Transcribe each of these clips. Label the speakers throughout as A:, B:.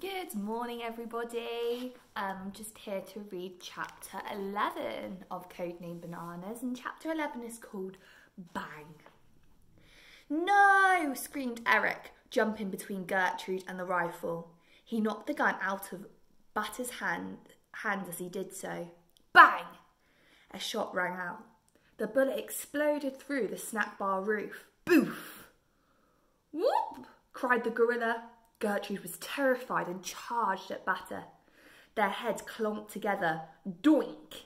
A: Good morning, everybody. I'm just here to read chapter 11 of Codename Bananas, and chapter 11 is called Bang. No, screamed Eric, jumping between Gertrude and the rifle. He knocked the gun out of Batter's hand as he did so. Bang! A shot rang out. The bullet exploded through the snack bar roof. Boof! Whoop! Cried the gorilla. Gertrude was terrified and charged at Batter. Their heads clonked together. Doink!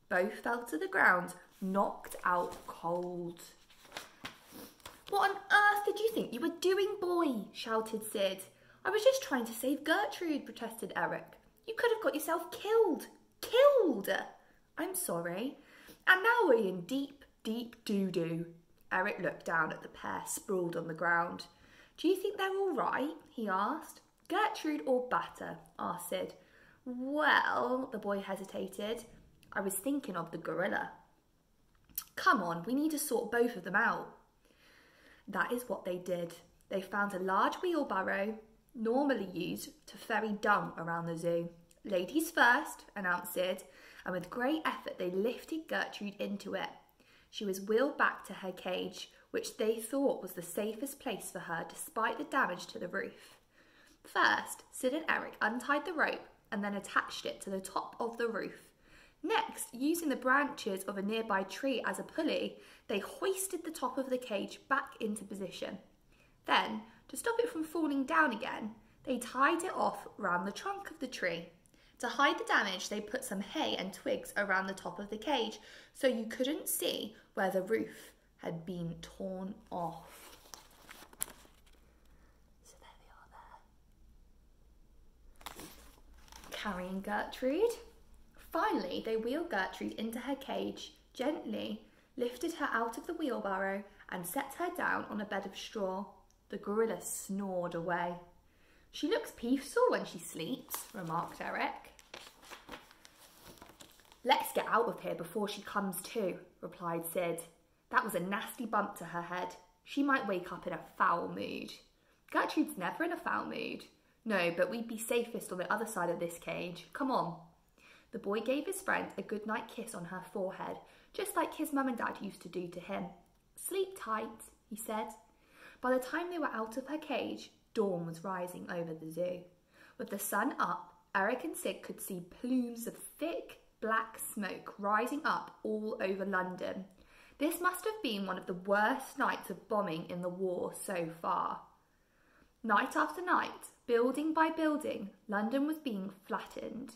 A: Both fell to the ground, knocked out cold. What on earth did you think you were doing, boy? Shouted Sid. I was just trying to save Gertrude, protested Eric. You could have got yourself killed. Killed! I'm sorry. And now we're in deep, deep doo-doo. Eric looked down at the pair sprawled on the ground. Do you think they're all right? He asked. Gertrude or Batter? Asked Sid. Well, the boy hesitated. I was thinking of the gorilla. Come on, we need to sort both of them out. That is what they did. They found a large wheelbarrow, normally used to ferry dung around the zoo. Ladies first, announced Sid, and with great effort they lifted Gertrude into it. She was wheeled back to her cage, which they thought was the safest place for her despite the damage to the roof. First, Sid and Eric untied the rope and then attached it to the top of the roof. Next, using the branches of a nearby tree as a pulley, they hoisted the top of the cage back into position. Then, to stop it from falling down again, they tied it off round the trunk of the tree. To hide the damage, they put some hay and twigs around the top of the cage so you couldn't see where the roof had been torn off. So there they are there. Carrying Gertrude. Finally, they wheeled Gertrude into her cage, gently lifted her out of the wheelbarrow and set her down on a bed of straw. The gorilla snored away. She looks peaceful when she sleeps, remarked Eric. Let's get out of here before she comes to, replied Sid. That was a nasty bump to her head. She might wake up in a foul mood. Gertrude's never in a foul mood. No, but we'd be safest on the other side of this cage. Come on. The boy gave his friend a goodnight kiss on her forehead, just like his mum and dad used to do to him. Sleep tight, he said. By the time they were out of her cage, dawn was rising over the zoo. With the sun up, Eric and Sid could see plumes of thick, black smoke rising up all over London. This must have been one of the worst nights of bombing in the war so far. Night after night, building by building, London was being flattened.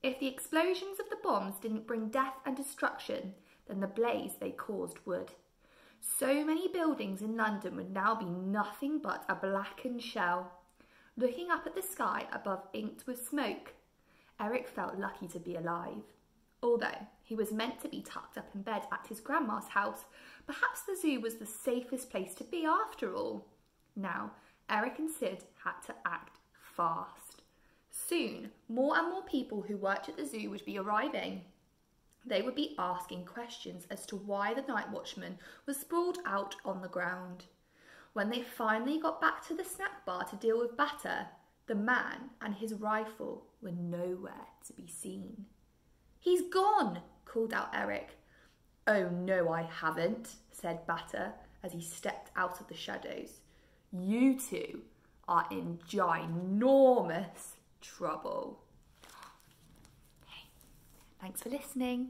A: If the explosions of the bombs didn't bring death and destruction, then the blaze they caused would. So many buildings in London would now be nothing but a blackened shell. Looking up at the sky above inked with smoke, Eric felt lucky to be alive. Although he was meant to be tucked up in bed at his grandma's house, perhaps the zoo was the safest place to be after all. Now, Eric and Sid had to act fast. Soon, more and more people who worked at the zoo would be arriving. They would be asking questions as to why the night watchman was sprawled out on the ground. When they finally got back to the snack bar to deal with Batter, the man and his rifle were nowhere to be seen. He's gone, called out Eric. Oh no, I haven't, said Batter as he stepped out of the shadows. You two are in ginormous trouble. Hey, thanks for listening.